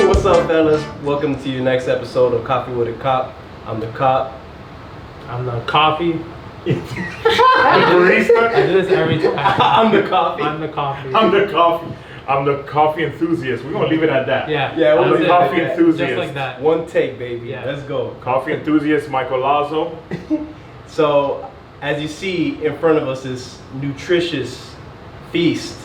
What's up, fellas? Welcome to your next episode of Coffee with a Cop. I'm the cop. I'm the coffee. The barista? I do this every time. I'm the coffee. I'm the coffee. I'm the coffee. I'm the coffee enthusiast. We're gonna leave it at that. Yeah. Yeah, I'm we'll the leave coffee it at that. enthusiast. Just like that. One take, baby. Yeah. Let's go. Coffee enthusiast Michael Lazo. So, as you see in front of us, this nutritious feast.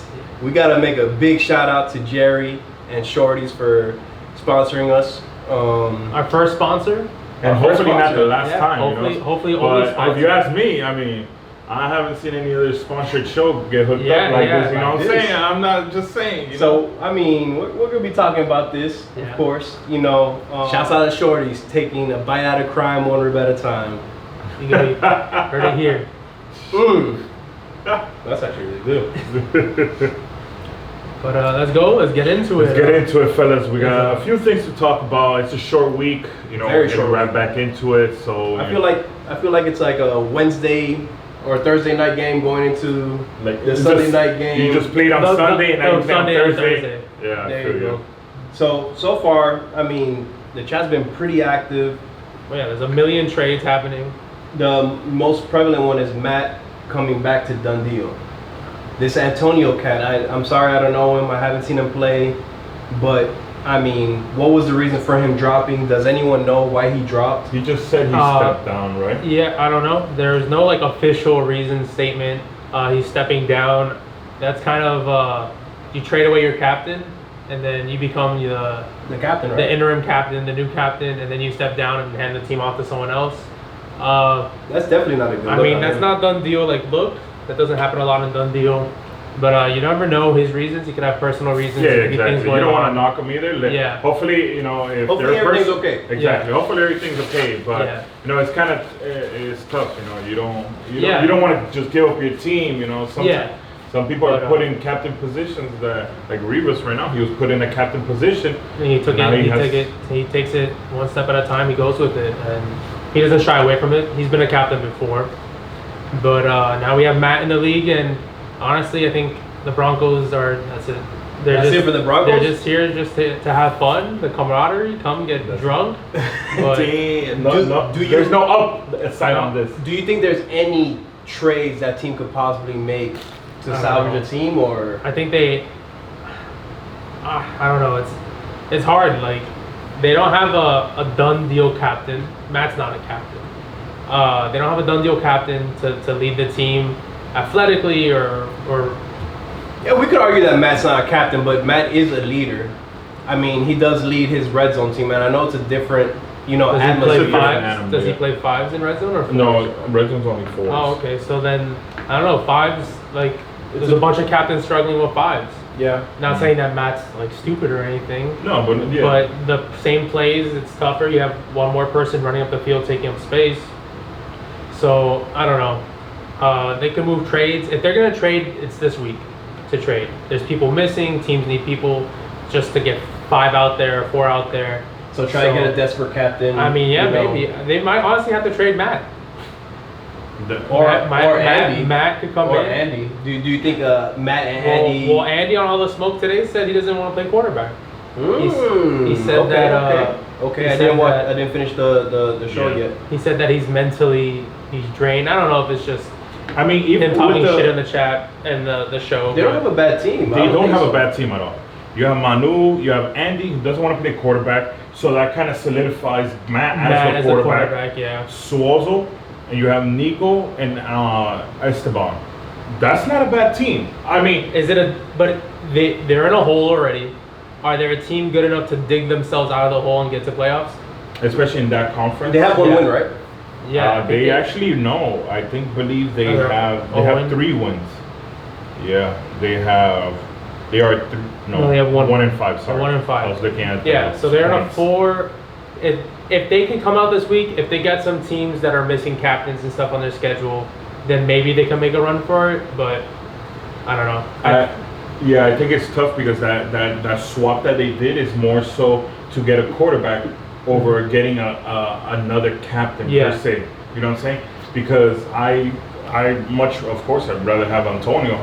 We gotta make a big shout out to Jerry and Shorty's for sponsoring us. Our first sponsor. And Our first hopefully not the sponsor. last Yeah, time. hopefully But only if sponsor. you ask me, I mean, I haven't seen any other sponsored show get hooked Yeah, up like yeah, this. You know like what I'm this. saying? I'm not just saying. You know? So, I mean, we're gonna be talking about this, Yeah. of course. You know, shouts out to Shorty's taking a bite out of crime one rib at a time. You heard it here. That's actually really good. But let's go. Let's get into it. Let's get into it, fellas. We got Yes, a few things to talk about. It's a short week, you know. Very We're gonna short wrap week. back into it. So I feel like it's like a Wednesday or Thursday night game going into like the it's Sunday just- night game. You just played on No, Sunday and now no, you play on Sunday and Thursday. Thursday. Yeah, I There feel you go. So far, I mean, the chat's been pretty active. Well, yeah, there's a million trades happening. The most prevalent one is Matt coming back to Dundee. This Antonio cat, I'm sorry I don't know him. I haven't seen him play. But, I mean, what was the reason for him dropping? Does anyone know why he dropped? He just said he stepped down, right? Yeah, I don't know. There's no like official reason statement. He's stepping down. That's kind of you trade away your captain, and then you become The captain, right? the interim captain, the new captain, and then you step down and hand the team off to someone else. That's definitely not a good I look mean, on that's him. not done deal like look. That doesn't happen a lot in done deal. But you never know his reasons. He could have personal reasons. Yeah, There could be exactly. things You going don't want to on. knock him either. Yeah. Hopefully, you know, if Hopefully they're everything's okay. Exactly. Yeah. Hopefully everything's okay. But Yeah. you know, it's kind of it's tough. You know, you Yeah. don't want to just give up your team. You know, some people are But, put in captain positions that like Rivas right now. He was put in a captain position. And he took Now it. he has- He takes it one step at a time. He goes with it, and he doesn't shy away from it. He's been a captain before, but now we have Matt in the league, and honestly, I think the Broncos are. That's it. That's it for the Broncos? They're just here just to have fun, the camaraderie, come get drunk. But Damn, Do you- there's no upside on this. Do you think there's any trades that team could possibly make to I don't salvage know. a team, or I think they. I don't know. It's hard. Like they don't have a done deal captain. Matt's not a captain. They don't have a done deal captain to lead the team athletically or yeah, we could argue that Matt's not a captain, but Matt is a leader. I mean, he does lead his red zone team, and I know it's a different, you know, does he atmosphere. play different fives? animal, Does he yeah. play fives in red zone or fours? No, red zone's only 4. Oh, okay. So then I don't know. Fives, like there's a bunch of captains struggling with fives. Yeah. Not saying that Matt's like stupid or anything. No, but yeah. But the same plays, it's tougher. You have one more person running up the field, taking up space. So I don't know. They can move trades. If they're gonna trade, it's this week to trade. There's people missing. Teams need people just to get 5 out there, 4 out there. So try to get a desperate captain. I mean, yeah, you know. maybe they might honestly have to trade Matt. Or Matt, Andy. Matt could come Or in. Andy. Do you think Matt and Andy? Well, Andy on all the smoke today said he doesn't want to play quarterback. Mm, he said okay, that, okay. he I said didn't watch. that- I didn't finish the show Yeah. yet. He said that he's drained. I don't know if it's just I mean, even him talking with shit in the chat and the show. They don't have a bad team. They don't think have so. a bad team at all. You have Manu, you have Andy, who doesn't want to play quarterback, so that kind of solidifies Matt as the quarterback. Yeah. Suozo, and you have Nico and Esteban. That's not a bad team. I mean, But they're in a hole already. Are they a team good enough to dig themselves out of the hole and get to playoffs? especially in that conference. They have one Yeah. win, right? Yeah. They actually no. I believe they Are they have 0-1? 3 wins. Yeah, they have. They are No, they have 1 1 and 5. Sorry, 1 and 5. I was looking at. Yeah, the so they're in a points. 4. If they can come out this week, if they got some teams that are missing captains and stuff on their schedule, then maybe they can make a run for it. But I don't know. Yeah, I think it's tough because that swap that they did is more so to get a quarterback over getting another captain per se. You know what I'm saying? Because I of course I'd rather have Antonio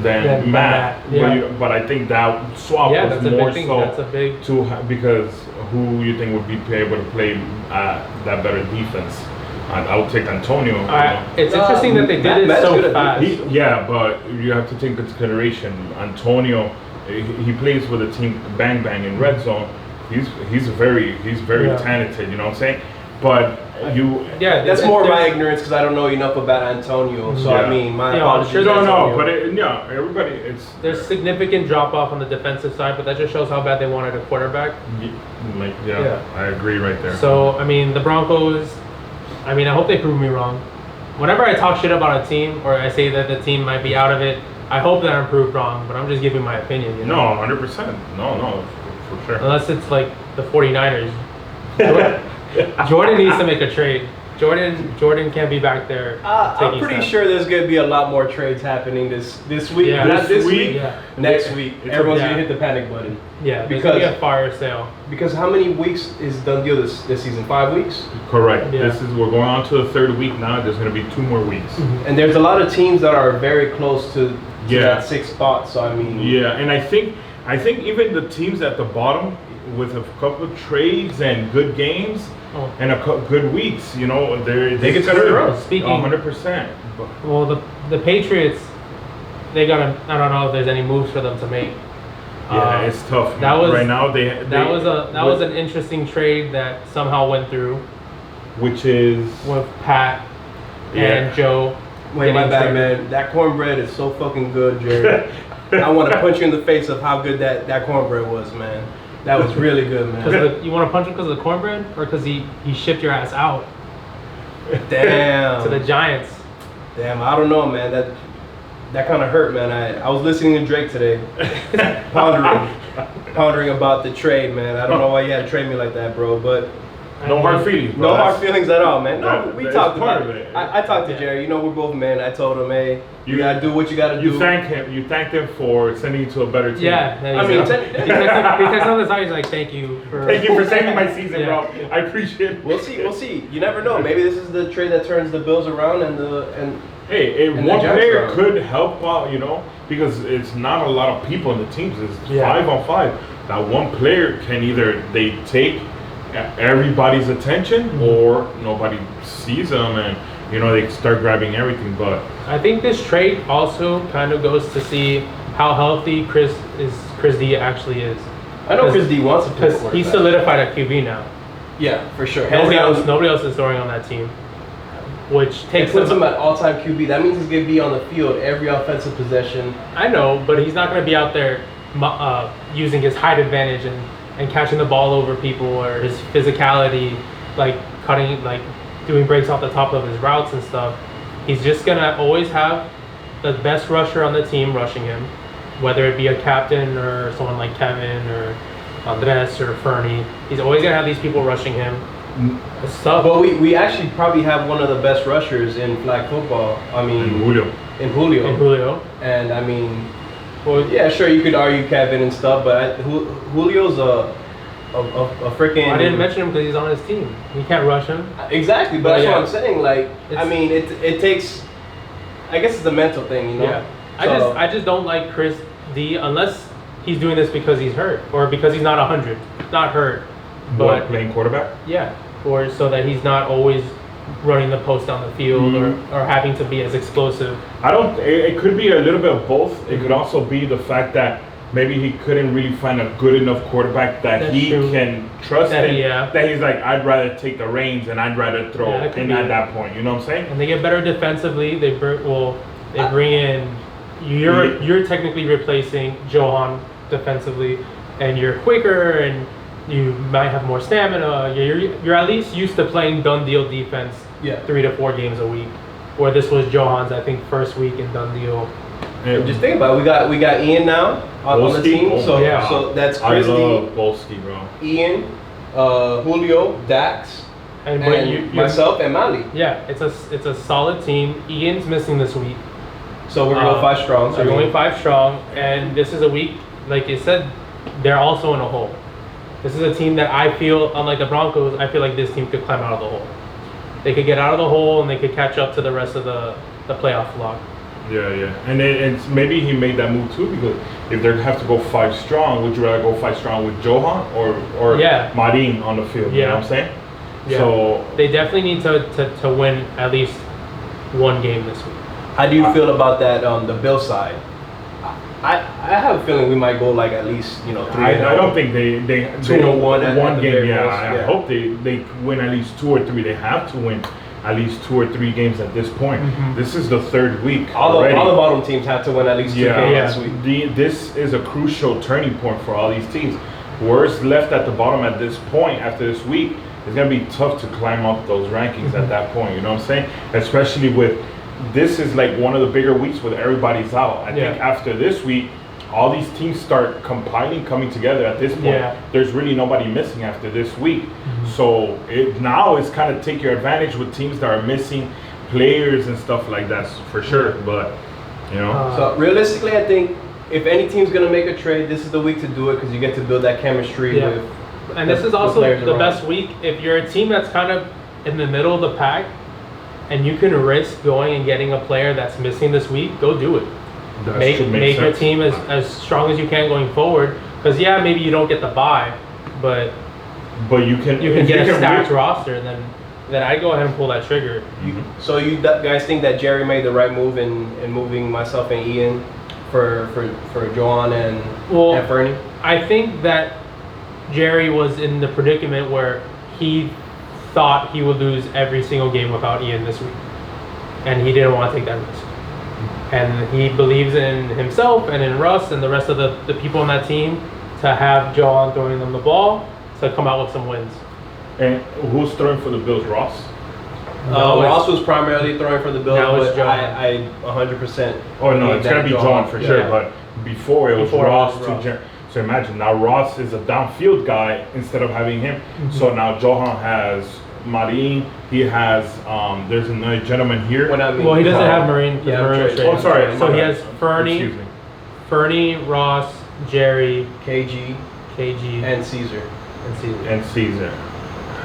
than Matt. Yeah. But I think that swap was more so that's a big because who you think would be able to play that better defense? I would take Antonio. It's interesting that they did it so fast. But you have to take into consideration Antonio. He plays with a team bang in red zone. He's very talented. You know what I'm saying? But that's more my ignorance because I don't know enough about Antonio. So I mean, my apologies. Everybody. There's significant drop off on the defensive side, but that just shows how bad they wanted a quarterback. I agree right there. So I mean, the Broncos. I mean, I hope they prove me wrong. Whenever I talk shit about a team or I say that the team might be out of it, I hope that I'm proved wrong, but I'm just giving my opinion. You know? No, 100%. No, for sure. Unless it's like the 49ers. Jordan needs to make a trade. Jordan can't be back there. I'm pretty sure there's going to be a lot more trades happening this week. Yeah. Not this week. Yeah. Next week. Everyone's going to hit the panic button. Yeah, because be a fire sale. Because how many weeks is done deal this season? 5 weeks? Correct. Yeah. We're going on to the third week now. There's going to be 2 more weeks. Mm-hmm. And there's a lot of teams that are very close to that 6th spot. So I mean, and I think even the teams at the bottom with a couple of trades and good games and good weeks, you know, they can turn it around. Speaking 100%. Well, the Patriots, I don't know if there's any moves for them to make. Yeah, it's tough. That was right now. That was an interesting trade that somehow went through, which is with Pat and Joe. Wait, my bad, man. That cornbread is so fucking good, Jerry. I want to punch you in the face of how good that cornbread was, man. That was really good, man. You want to punch him because of the cornbread, or because he shipped your ass out? Damn. To the Giants. Damn, I don't know, man. That kind of hurt, man. I was listening to Drake today, pondering about the trade, man. I don't know why you had to trade me like that, bro. But no hard feelings, bro. No hard feelings at all, man. No, we talked about it. I talked to Jerry. You know, we're both men. I told him, hey, you gotta do what you gotta do. You thanked him for sending you to a better team. Yeah. I mean, he texted on the side. He's like, thank you for saving my season, bro. I appreciate it. We'll see. You never know. Maybe this is the trade that turns the Bills around and hey, one player could help out, you know, because it's not a lot of people in the teams. It's 5 on 5. That one player can either they take everybody's attention or nobody sees them, and you know they start grabbing everything. But I think this trade also kind of goes to see how healthy Chris D actually is. I know Chris D wants to play because he's solidified at QB now. Yeah, for sure. Nobody else is throwing on that team, which takes puts him at all-time QB. That means he's gonna be on the field every offensive possession. I know, but he's not gonna be out there using his height advantage and catching the ball over people, or his physicality, like doing breaks off the top of his routes and stuff. He's just gonna always have the best rusher on the team rushing him, whether it be a captain or someone like Kevin or Andres or Fernie. He's always gonna have these people rushing him. It's tough. But we actually probably have one of the best rushers in flag football. I mean, in Julio. And I mean, well, yeah, sure, you could argue Kevin and stuff, but Julio's a freaking. Well, I didn't mention him because he's on his team. You can't rush him. Exactly, but that's what I'm saying. Like, I mean, it takes. I guess it's a mental thing, you know. Yeah. I just don't like Chris D unless he's doing this because he's hurt or because he's not 100, not hurt. But playing quarterback? Yeah, or so that he's not always running the post down the field or having to be as explosive. It could be a little bit of both. It could also be the fact that maybe he couldn't really find a good enough quarterback that he can trust that he's like, I'd rather take the reins and I'd rather throw at that point. You know what I'm saying? And they get better defensively. They bring in, you're technically replacing Johan defensively, and you're quicker and you might have more stamina. You're at least used to playing done deal defense 3 to 4 games a week. Where this was Johan's, I think, first week in done deal. Yeah. Just think about it. We got Ian now on the team. So that's Chris D. I love Bolski, bro. Ian, Julio, Dax, and myself and Mali. Yeah, it's a solid team. Ian's missing this week. So we're going 5 strong. So we're going 5 strong, and this is a week, like you said, they're also in a hole. This is a team that I feel, unlike the Broncos, I feel like this team could climb out of the hole. They could get out of the hole and they could catch up to the rest of the playoff flock. Yeah. And maybe he made that move too, because if they have to go 5 strong, would you rather go 5 strong with Johan or Marin on the field? You know what I'm saying? Yeah. So they definitely need to win at least 1 game this week. How do you feel about that on the Bill side? I have a feeling we might go like at least 3. I don't think they 2-1 at one the game. very Yeah, most, I hope they win at least 2 or 3. They have to win at least 2 or 3 games at this point. This is the 3rd week. All the bottom teams have to win at least 2 games this week. This is a crucial turning point for all these teams. Whoever's left at the bottom at this point after this week, it's gonna be tough to climb up those rankings at that point. You know what I'm saying? Especially with this is like one of the bigger weeks where everybody's out. I think after this week, all these teams start coming together at this point. Yeah. There's really nobody missing after this week. So now it's kind of take your advantage with teams that are missing players and stuff like that for sure. But, So realistically, I think if any team's going to make a trade, this is the week to do it because you get to build that chemistry with. And this is also the best week. If you're a team that's kind of in the middle of the pack, and you can risk going and getting a player that's missing this week, go do it. Make your team as strong as you can going forward. Because maybe you don't get the bye, but you can get a stacked roster. Then I'd go ahead and pull that trigger. So you guys think that Jerry made the right move in moving myself and Ian for Johan and Fernie? I think that Jerry was in the predicament where he thought he would lose every single game without Ian this week, and he didn't want to take that risk. And he believes in himself and in Russ and the rest of the people on that team to have Johan throwing them the ball to come out with some wins. And who's throwing for the Bills, Ross? Ross was primarily throwing for the Bills, now it's but I 100%. Oh no, it's gonna be Johan for sure. But before it was Ross to Jerry. So imagine now Ross is a downfield guy instead of having him. So now Johan has Marin. He has there's another gentleman here. Well, he doesn't have Marin. Sorry. So he has Fernie, Ross, Jerry, KG, and Caesar.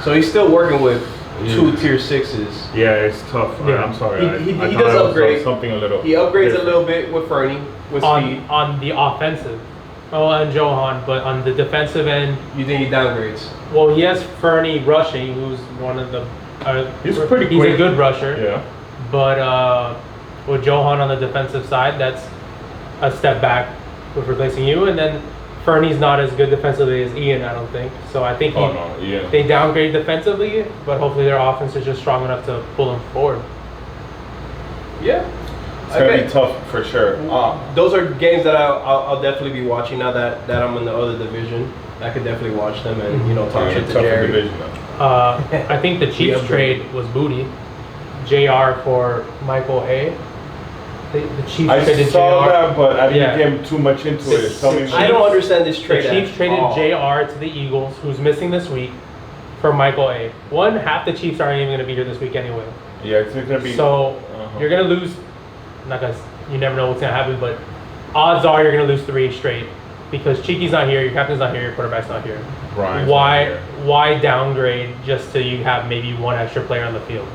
So he's still working with 2 tier 6s. Yeah, it's tough. Yeah. I'm sorry. He does upgrade something a little. He upgrades a little bit with Fernie with speed on the offensive. Oh, and Johan, but on the defensive end, you think he downgrades? Well, he has Fernie rushing, who's one of the. He's pretty He's quick. a good rusher. Yeah. But with Johan on the defensive side, that's a step back with replacing you, and then Fernie's not as good defensively as Ian, I don't think. So I think they downgrade defensively, but hopefully their offense is just strong enough to pull them forward. Yeah. It's gonna be tough for sure. Those are games that I'll definitely be watching now that I'm in the other division. I could definitely watch them and talk shit to Jerry. Division, I think the Chiefs trade was booty. JR for Michael A. The Chiefs traded saw JR. that, but I didn't get too much into it. Tell me. I don't understand this trade. The Chiefs traded JR to the Eagles, who's missing this week, for Michael A. Half the Chiefs aren't even going to be here this week anyway. Yeah, it's gonna be. So you're gonna lose. You never know what's gonna happen, but odds are you're gonna lose 3 straight because Cheeky's not here, your captain's not here, your quarterback's not here. Right. Why downgrade just so you have maybe 1 extra player on the field?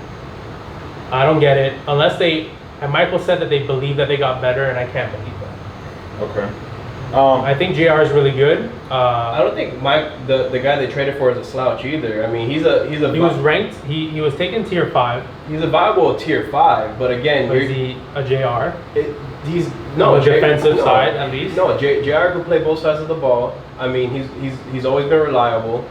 I don't get it. And Michael said that they believe that they got better, and I can't believe that. Okay. I think JR is really good. I don't think Mike, the guy they traded for, is a slouch either. I mean, he was ranked. He was taken tier 5. He's a viable tier 5, but again, is he a JR? He's defensive side at least. No, JR can play both sides of the ball. I mean, he's always been reliable.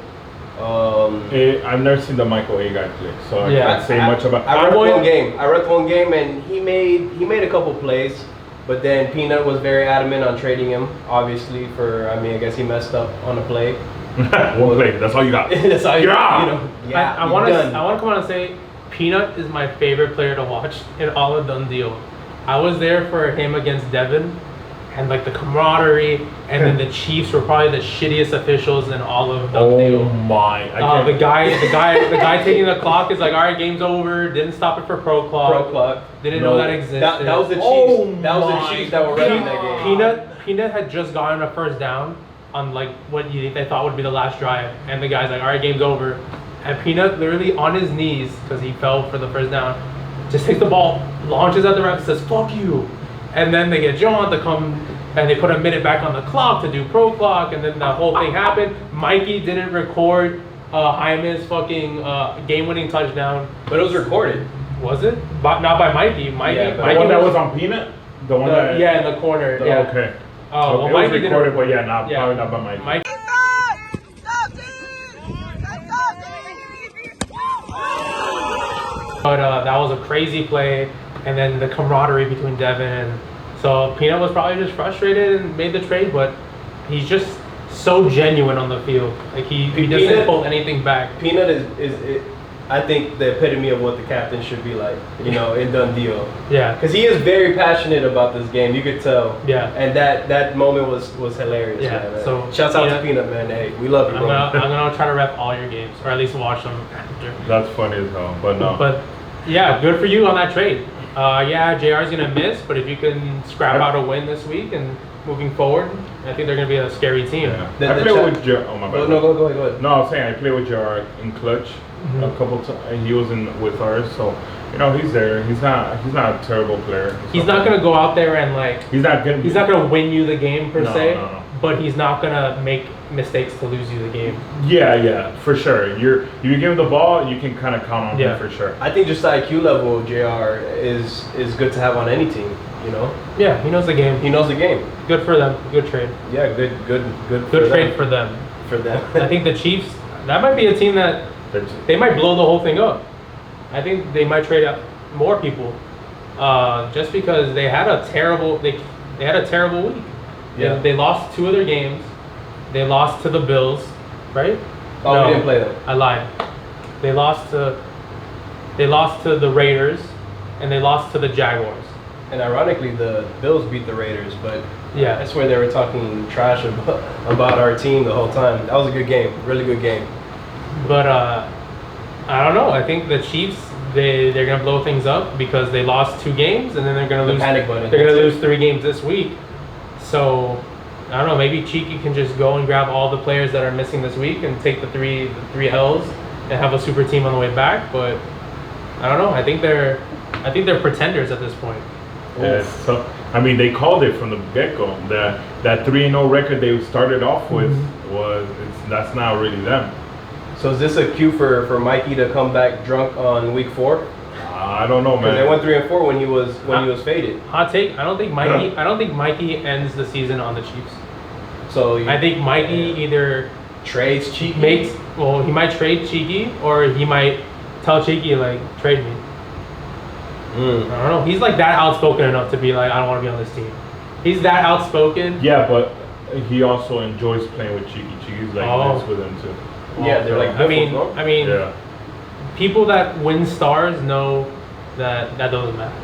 I've never seen the Michael A guy play, so I can't say much about. I read one game, and he made a couple plays. But then Peanut was very adamant on trading him, obviously, I guess he messed up on a play. One play, that's all you got. That's all you got. I want to come on and say, Peanut is my favorite player to watch in all of Dundee. I was there for him against Devon, and like the camaraderie, and then the Chiefs were probably the shittiest officials in all of Dundee. Oh my! The guy taking the clock is like, all right, game's over. Didn't stop it for pro clock. Didn't know that existed. That was the Chiefs. Oh that was the my Chiefs that were running that game. Peanut had just gotten a first down on like what they thought would be the last drive, and the guy's like, all right, game's over. And Peanut literally on his knees because he fell for the first down, just takes the ball, launches at the ref, and says, "Fuck you." And then they get John to come, and they put a minute back on the clock to do pro clock, and then the whole thing happened. Mikey didn't record Jaime's fucking game-winning touchdown. But it was recorded. Was it? But not by Mikey. Mikey, Yeah, but Mikey The one that was on Peanut? The one that... yeah, in the corner. the- Yeah. Okay. Oh, well, it Mikey was didn't. recorded, but yeah, Yeah. probably not by Mike. Mikey. But that was a crazy play, and then the camaraderie between Devin and so Peanut was probably just frustrated and made the trade, but he's just so genuine on the field. Like he doesn't Peanut- pull anything back. Peanut is I think the epitome of what the captain should be like, you know, in Dundee. Yeah, Because he is very passionate about this game. You could tell. yeah. And that moment was hilarious. Yeah, Man. so, shouts out Peanut- to Peanut, man. Hey, we love you, I'm bro. gonna try to rep all your games, or at least watch them after. That's funny as hell, but no. But yeah, good for you on that trade. Yeah, JR's gonna miss, but if you can scrap out a win this week and moving forward, I think they're gonna be a scary team. yeah. The- I the played chat- with Jar. Oh my bad. No, go ahead. No, I was saying I played with Jar in clutch Mhm. a couple times. He was in with ours, so you know he's there. He's not a terrible player. He's not gonna go out there and like He's not gonna. he's not gonna win you the game per No, se, no. but he's not gonna make mistakes to lose you the game. Yeah, for sure. You give him the ball, you can kind of count on Yeah. him for sure. I think just the IQ level, JR is good to have on any team. You know, Yeah, he knows the game. he knows the game. Good for them. Good trade. Yeah, good Good for trade them. for them. for them. I think the Chiefs. That might be a team that they might blow the whole thing up. I think they might trade up more people, just because they had a terrible they had a terrible week. Yeah. They lost 2 of their games. They lost to the Bills, right? Oh, No. we didn't play them. I lied. They lost to the Raiders, and they lost to the Jaguars. And ironically, the Bills beat the Raiders, but Yeah. I swear they were talking trash about our team the whole time. That was a good game, really good game. But I don't know. I think the Chiefs they're gonna blow things up because they lost 2 games, and then they're gonna The lose. panic button. They're gonna lose 3 games this week. So I don't know. Maybe Cheeky can just go and grab all the players that are missing this week and take the three L's and have a super team on the way back. But I don't know. I think they're pretenders at this point. Yeah, so I mean, they called it from the get-go. That 3-0 record they started off with that's not really them. So is this a cue for Mikey to come back drunk on week 4? I don't know, Because they man. went 3-4 when he was faded. Hot take. I don't think Mikey ends the season on the Chiefs. So you I think Mikey either trades Cheeky. he might trade Cheeky, or he might tell Cheeky like trade me. Mm. I don't know. He's like that outspoken enough to be like, I don't want to be on this team. He's that outspoken. Yeah, but he also enjoys playing with Cheeky. Cheeky's like this with him too. Yeah, they're like I mean, biffles, no? Yeah. people that win stars know that doesn't matter.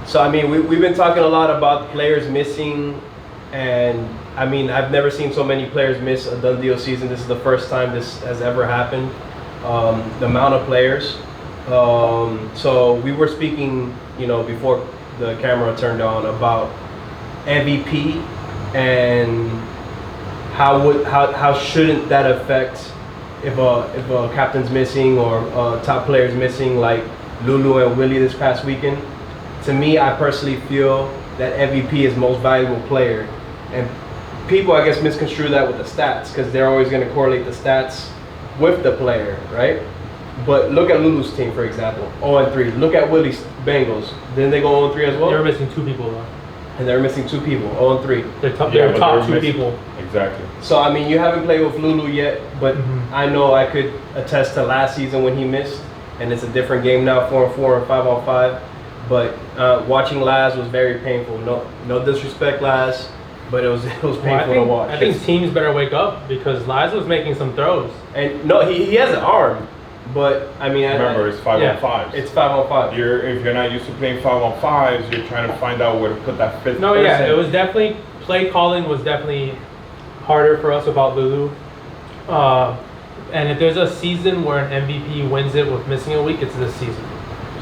So I mean, we've been talking a lot about players missing, and I mean, I've never seen so many players miss a done deal season. This is the first time this has ever happened. The amount of players. So we were speaking, you know, before the camera turned on about MVP and how shouldn't that affect if a captain's missing or top players missing like Lulu and Willie this past weekend. To me, I personally feel that MVP is most valuable player, and people I guess misconstrue that with the stats because they're always going to correlate the stats with the player, right? But look at Lulu's team, for example, 0-3. Look at Willie's Bengals. Didn't they go 0-3 as well? They were missing 2 people though. And they're missing 2 people, 0-3. They're top. Yeah, They're but top they 2 were missing- people. Exactly. So I mean, you haven't played with Lulu yet, but Mhm. I know I could attest to last season when he missed, and it's a different game now, 4-4 and 5-on-5. But watching Laz was very painful. No disrespect, Laz, but it was painful to watch. I think teams better wake up because Liza was making some throws. And no, he has an arm, but I mean, Remember, it's 5-on-5s. It's 5-on-5. If you're not used to playing 5-on-5s, you're trying to find out where to put that fifth No, person. yeah, it was definitely play calling was definitely harder for us without Lulu. And if there's a season where an MVP wins it with missing a week, it's this season.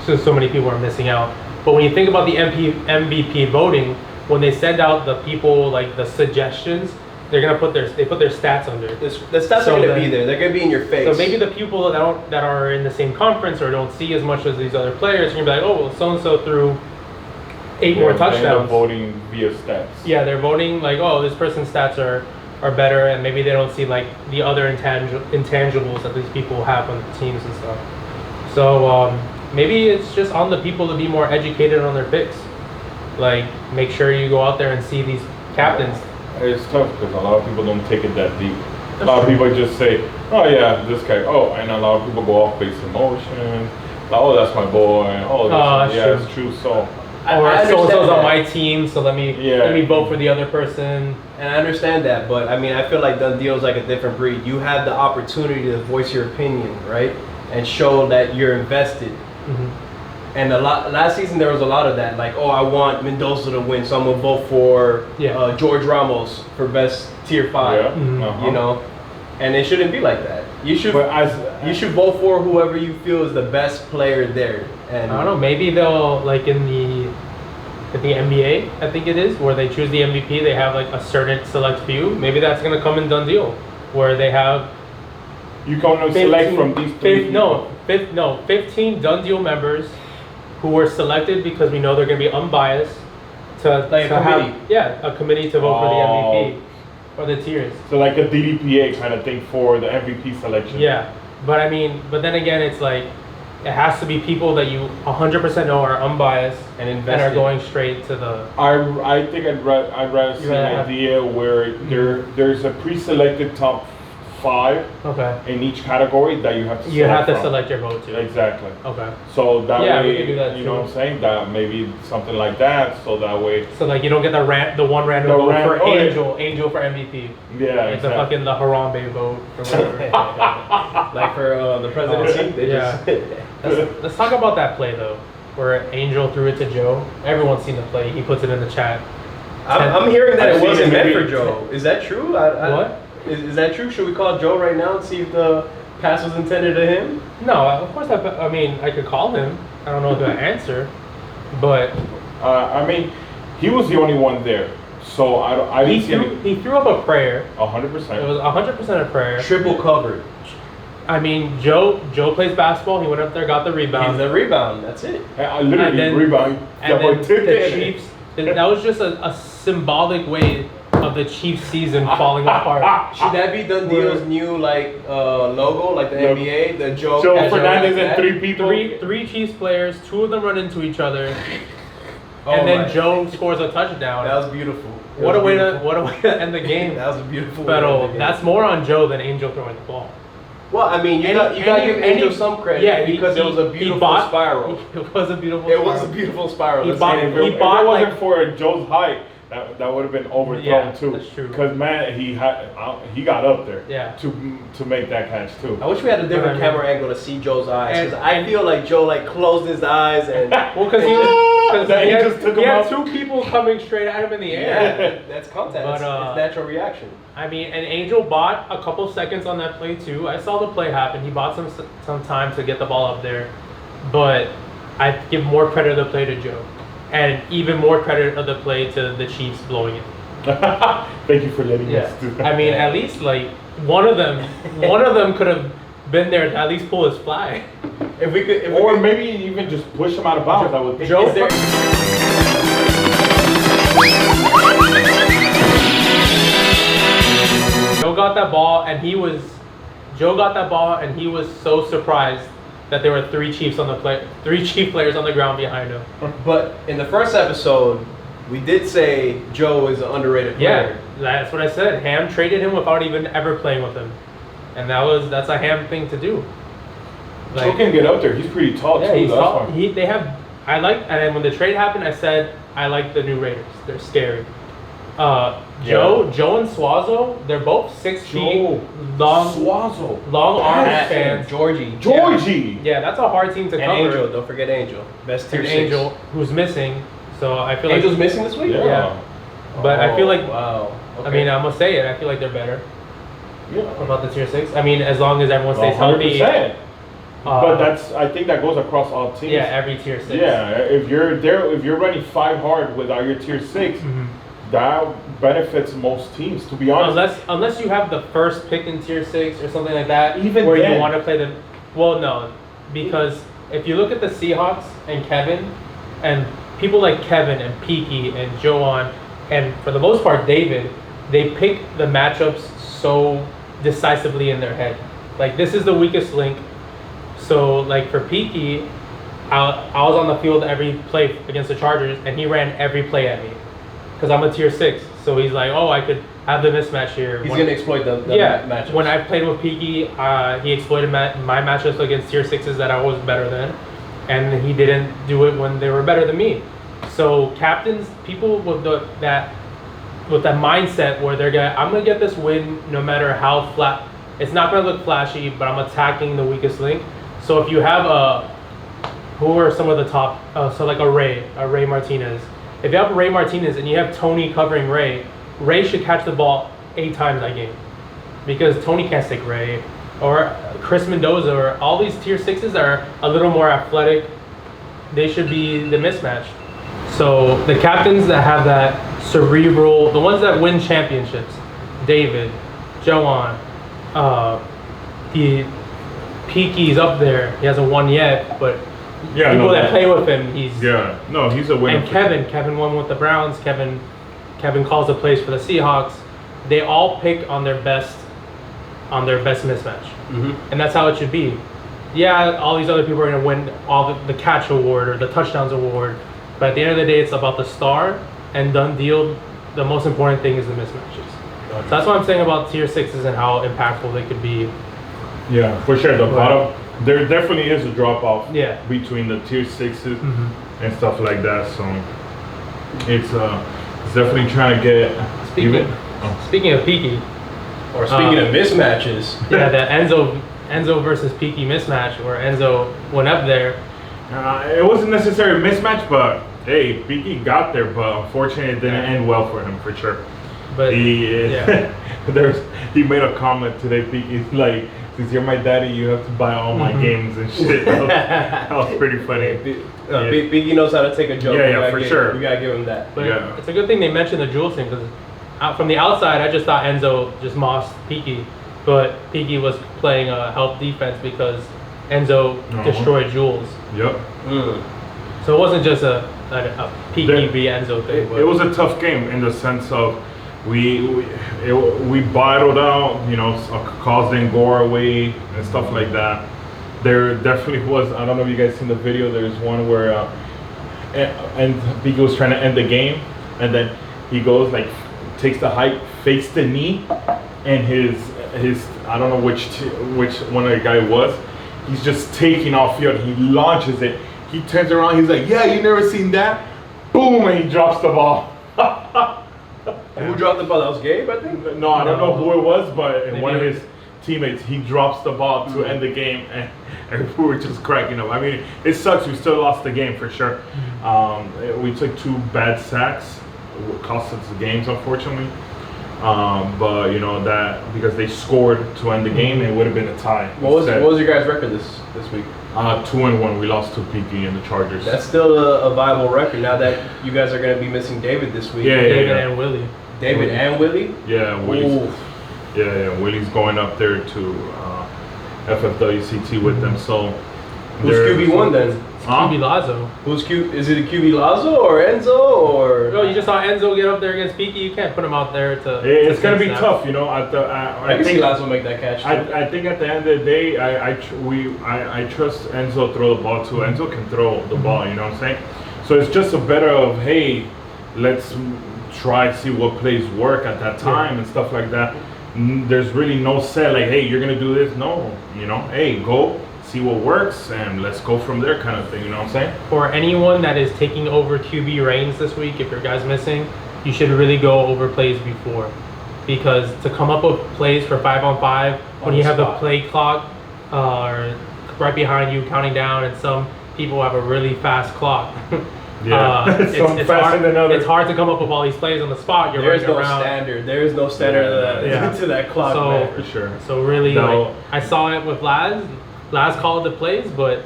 So many people are missing out. But when you think about the MVP voting, when they send out the people, like the suggestions, they're gonna put their stats under. The stats are gonna be there. They're gonna be in your face. So maybe the people that are in the same conference or don't see as much as these other players are gonna be like, oh, well, so and so threw 8 more touchdowns. They end up voting via stats. Yeah, they're voting like, oh, this person's stats are better, and maybe they don't see like the other intangibles that these people have on the teams and stuff. So maybe it's just on the people to be more educated on their picks. Like, make sure you go out there and see these captains. It's tough because a lot of people don't take it that deep. A lot of people just say, oh yeah, this guy. Oh, and a lot of people go off base emotion. Like, oh, that's my boy. Oh, that's true. It's true. So, or so-and-so's on my team, so let me vote for the other person. And I understand that, but I mean, I feel like Dundee is like a different breed. You have the opportunity to voice your opinion, right? And show that you're invested. Mm-hmm. And last season there was a lot of that, like, oh, I want Mendoza to win, so I'm gonna vote for George Ramos for best tier 5. Yeah. Mm-hmm. You know, and it shouldn't be like that. You should vote for whoever you feel is the best player there. And I don't know, maybe they'll like in the NBA, I think it is, where they choose the MVP. They have like a certain select few. Maybe that's gonna come in Done Deal, where they have. You can select from these 15 Done Deal members who were selected because we know they're going to be unbiased to have a committee to vote for the MVP or the tiers. So like a DDPA kind of thing for the MVP selection. Yeah, but then again, it's like it has to be people that you 100% know are unbiased and are going straight to the. I think I'd rather see an idea where there's a pre-selected top 5 in each category that you have to select your vote to. Exactly. Okay. So that way, we can do that you know what I'm saying? That maybe something like that. So that way. So like you don't get the one random vote for Angel for MVP. Yeah. Like exactly. the Harambe vote or whatever. Like for the presidency. Let's talk about that play though, where Angel threw it to Joe. Everyone's seen the play. He puts it in the chat. I'm hearing that it wasn't meant for Joe. Is that true? What? Is that true? Should we call Joe right now and see if the pass was intended to him? No, of course. I could call him. I don't know the answer, but he was the only one there, so I didn't see any. He threw up a prayer. 100%. It was 100% a prayer. Triple covered. I mean, Joe plays basketball. He went up there, got the rebound. He's the rebound. That's it. I literally rebound. And then the Chiefs. That was just a symbolic way of the Chiefs season falling apart. Should that be Dundeal's new logo, like the NBA? The Joe Fernandez and 3 people. Three Chiefs players. 2 of them run into each other, and then Joe scores a touchdown. That was beautiful. What a way to end the game. That was a beautiful. But that's more on Joe than Angel throwing the ball. Well, I mean, you got to give Angel some credit. Yeah, because it was a beautiful spiral. It was a beautiful. It was a beautiful spiral. If it wasn't for Joe's height, that would have been overthrown too. That's true. Because man, he got up there. To make that catch too. I wish we had a different camera angle to see Joe's eyes, because I feel like Joe closed his eyes and because he had 2 people coming straight at him in the air. Yeah, that's contact. It's natural reaction. I mean, and Angel bought a couple seconds on that play too. I saw the play happen. He bought some time to get the ball up there, but I give more credit of the play to Joe, and even more credit of the play to the Chiefs blowing it. Thank you for letting us do that. I mean, at least like one of them could have been there to at least pull his flag. If we could, maybe even just push him out of bounds. I would think. Joe got that ball, and he was so surprised that there were 3 Chiefs on the play, 3 Chief players on the ground behind him. But in the first episode, we did say Joe is an underrated player. Yeah, that's what I said. Ham traded him without even ever playing with him, and that's a Ham thing to do. Joe can get up there. He's pretty tall too. He's tall. And then when the trade happened, I said I like the new Raiders. They're scary. Joe and Suazo, they're both 6 feet long arm spans. Georgie. Yeah, that's a hard team to cover. And Angel, don't forget Angel. Best tier 6. Angel, who's missing. So I feel Angel's missing this week? Yeah. But I feel like, wow. I mean, I'm gonna say it. I feel like they're better Yeah. about the tier 6. I mean, as long as everyone stays healthy. 100%. But I think that goes across all teams. Yeah, every tier 6. Yeah, if you're running 5 hard without your tier 6, that benefits most teams. To be honest, Unless you have the first pick in tier 6 or something like that, Even where then. you want to play them. Well, no, because if you look at the Seahawks and Kevin, and people like Kevin and Peaky and Joan, and for the most part David, they pick the matchups so decisively in their head. Like, this is the weakest link. So, like, for Peaky, I was on the field every play against the Chargers, and he ran every play at me because I'm a tier 6. So he's like, oh, I could have the mismatch here. He's gonna exploit the matchups. When I played with Peaky, he exploited my matchups against tier 6s that I was better than, and he didn't do it when they were better than me. So captains, people with that mindset where I'm gonna get this win no matter how flat. It's not gonna look flashy, but I'm attacking the weakest link. So if you have who are some of the top? So like a Ray Martinez. If you have Ray Martinez and you have Tony covering Ray should catch the ball 8 times that game, because Tony can't stick Ray, or Chris Mendoza, or all these tier 6s that are a little more athletic. They should be the mismatch. So the captains that have that cerebral, the ones that win championships, David, Joan, Peaky's up there. He hasn't won yet, but people that play with him, he's he's a winner. And Kevin won with the Browns. Kevin calls the plays for the Seahawks. They all pick on their best mismatch, and that's how it should be. Yeah, all these other people are gonna win all the catch award or the touchdowns award, but at the end of the day, it's about the star and done deal. The most important thing is the mismatches. So that's what I'm saying about tier 6s and how impactful they could be. Yeah, for sure. The bottom, there definitely is a drop off. Yeah. Between the tier 6s and stuff like that. So it's definitely trying to get. Speaking of Peaky, Or speaking of mismatches. yeah, the Enzo versus Peaky mismatch where Enzo went up there. It wasn't necessarily a mismatch, but hey, Peaky got there, but unfortunately it didn't end well for him, for sure. But he made a comment today, Peaky, like, since you're my daddy, you have to buy all my games and shit. That was pretty funny. Peaky knows how to take a joke. Yeah, for sure. We gotta give him that. But it's a good thing they mentioned the Jules thing, because from the outside, I just thought Enzo just mossed Peaky, but Peaky was playing a help defense because Enzo destroyed Jules. Yep. So it wasn't just a Peaky v Enzo thing. It was a tough game in the sense of we battled out, calls didn't go our way and stuff like that. There definitely was. I don't know if you guys seen the video. There's one where and Peaky was trying to end the game, and then he goes like takes the height, fakes the knee, and his I don't know which one of the guy was. He's just taking off field. He launches it. He turns around. He's like, "Yeah, you never seen that?" Boom! And he drops the ball. Who dropped the ball? That was Gabe, I think. No, I don't know who it was, but one of his teammates, he drops the ball to end the game, and we were just cracking up. I mean, it sucks. We still lost the game for sure. We took 2 bad sacks, it cost us the games, unfortunately. But that because they scored to end the game, it would have been a tie. What was your guys' record this week? 2-1. We lost to Peaky and the Chargers. That's still a viable record now that you guys are going to be missing David this week. David and Willie. David and Willie? Yeah, Willie's. Yeah, Willie's going up there to FFWCT with them. So who's QB1 then? QB Lazo. Is it a QB Lazo or Enzo or? No, you just saw Enzo get up there against Peaky. You can't put him out there to. It's gonna be tough, I can see Lazo make that catch. I think at the end of the day, I trust Enzo throw the ball too. Enzo can throw the ball. You know what I'm saying? So it's just a better of hey, let's try to see what plays work at that time and stuff like that. There's really no set like hey, you're gonna do this. No, hey, go. See what works and let's go from there kind of thing, you know what I'm saying? For anyone that is taking over QB reigns this week, if your guy's missing, you should really go over plays before. Because to come up with plays for 5-on-5, when you have the play clock right behind you counting down, and some people have a really fast clock, Some faster than others. It's hard to come up with all these plays on the spot. You're There's running no around. standard. There is no standard to that clock, So- man. For sure. So really, No. like, I saw it with Laz. Laz called the plays, but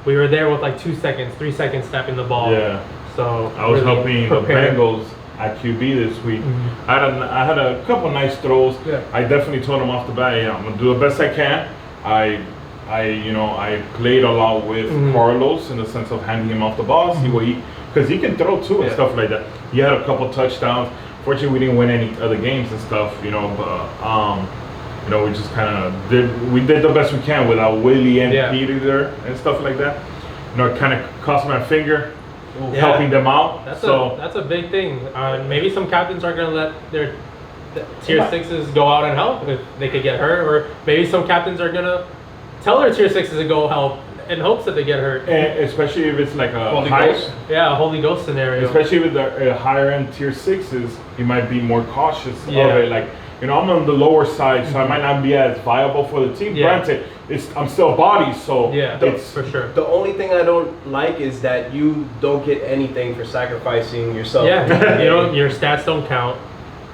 we were there with like 2 seconds, 3 seconds snapping the ball. Yeah. So I was really helping prepared. the Bengals at QB this week. I had a couple nice throws. Yeah. I definitely told him off the bat, yeah, I'm gonna do the best I can. I played a lot with Carlos in the sense of handing him off the balls. Because he can throw too and stuff like that. He had a couple touchdowns. Fortunately, we didn't win any other games and stuff, but we just kind of did the best we can without Willie and Peter and stuff like that. It kind of cost my finger. Helping them out. That's a big thing. Maybe some captains aren't going to let their tier 6s go out and help if they could get hurt, or maybe some captains are going to tell their tier 6s to go help in hopes that they get hurt. And especially if it's like a Holy high, Ghost. Yeah, a Holy Ghost scenario. especially with the higher end tier 6s, you might be more cautious of Yeah. it. Like, I'm on the lower side, so I might not be as viable for the team. Yeah. Granted, I'm still a body, so Yeah, it's for sure. The only thing I don't like is that you don't get anything for sacrificing yourself. Yeah, your stats don't count.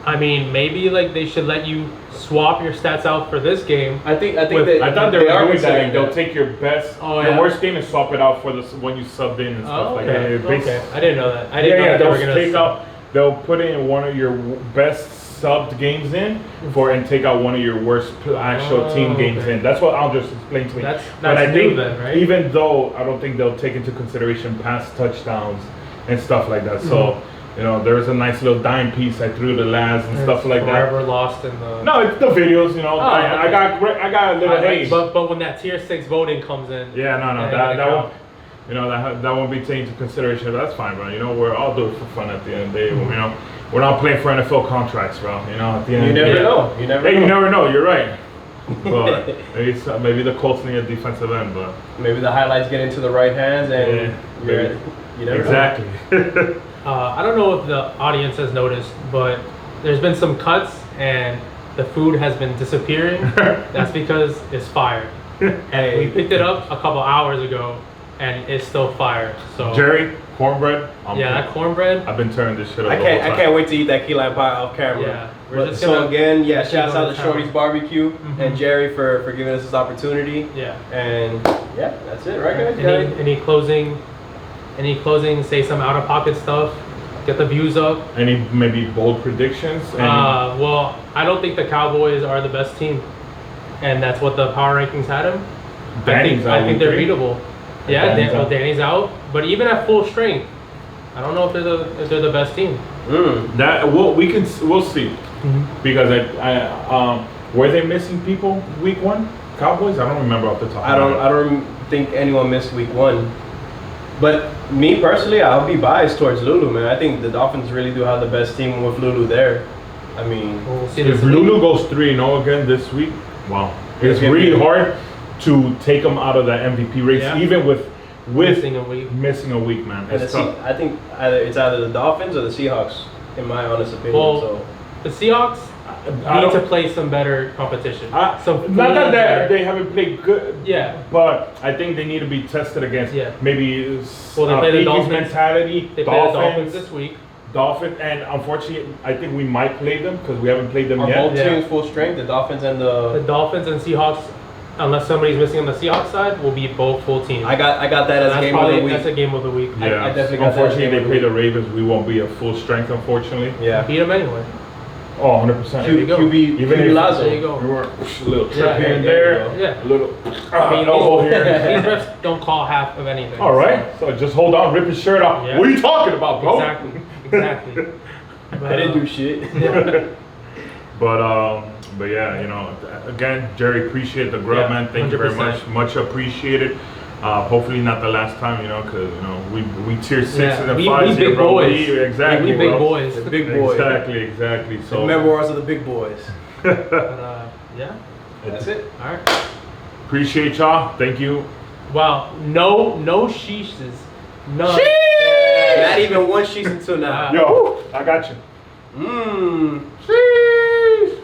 I mean, maybe like they should let you swap your stats out for this game. I think With- that I thought they were are doing that. considering They'll take your best, Oh, your yeah. worst game and swap it out for the when you subbed in and stuff Oh, like that. okay. It makes- Okay, I didn't know that. I didn't know Yeah, that they were they'll gonna take out. They'll put in one of your best subbed games in and take out one of your worst actual team games okay. in. That's what I'll just explain to me. That's But I new think then, right? even though I don't think they'll take into consideration past touchdowns and stuff like that. So there was a nice little dime piece I threw to Laz and stuff like that. Forever lost in the. No, it's the videos. I okay. got a little haze. But when that tier 6 voting comes in. Yeah, no, Yeah, that won't. That won't be taken into consideration. But that's fine, bro. We're all doing it for fun at the end of the day. We're not playing for NFL contracts, bro. At the end. You never know. You never know. You never know. You're right. But maybe the Colts need a defensive end, but Maybe the highlights get into the right hands, and you never exactly. I don't know if the audience has noticed, but there's been some cuts and the food has been disappearing. That's because it's fire. And we picked it up a couple hours ago and it's still fire. So Jerry, cornbread. that cornbread. I've been turning this shit up. I the whole can't. I time. can't wait to eat that key lime pie off camera. Yeah, we're But, just so gonna- again, just shouts gonna out to go to Shorty's town. Barbecue and Jerry for giving us this opportunity. Yeah. And yeah, that's it, right, guys? Any closing? Say some out of pocket stuff. Get the views up. Any maybe bold predictions? Well, I don't think the Cowboys are the best team, and that's what the power rankings had them. Danny's out I think they're week 3. beatable. Yeah, Danny's out. Danny's out, but even at full strength, I don't know if they're the best team. We'll see because were they missing people week 1? Cowboys? I don't remember off the top. I don't think anyone missed week 1. But me personally, I'll be biased towards Lulu, man. I think the Dolphins really do have the best team with Lulu there. I mean, We'll see If this week. Lulu goes 3-0 again this week, wow, it's gonna really be- hard to take them out of that MVP race, Yeah. even with Missing a week. missing a week, man. and It's the tough. I think it's either the Dolphins or the Seahawks, in my honest opinion. Well, the Seahawks I need to don't- play some better competition. Not Some that better- they haven't played good, Yeah. but I think they need to be tested against maybe Well, they play the Piggy's Dolphins. mentality, They play the Dolphins this week. Dolphins, and unfortunately, I think we might play them because we haven't played them Are yet. both Yeah. teams full strength? The Dolphins and The the. Dolphins and Seahawks, unless somebody's missing on the Seahawks side, will be both full teams. I got that as that's game of the week. That's a game of the week. I Yeah, definitely got that unfortunately, game they of the play the week. Ravens. We won't be at full strength, unfortunately. Yeah. Beat them anyway. Oh, 100%. There you go. QB Even QB if- Lazo. There you go. We were a little trip Yeah, here and there there, you go. Yeah. a little I mean, elbow these here. refs don't call half of anything. All right, so just hold on, rip his shirt off. Yeah. What are you talking about, bro? Exactly. But, I didn't do shit. But yeah, again, Jerry, appreciate the grub, Yeah, man. Thank you very 100%. much appreciated. Hopefully not the last time, because we tier 6s and we 5s here, big bro. boys. Exactly, We big bro. boys. The big boys. Exactly. The So memoirs of the big boys. But, yeah. That's it. All right. appreciate y'all. Thank you. Wow. No sheeshes. None. Not even one sheet until now. Yo, I got you. Mmm. Sheesh.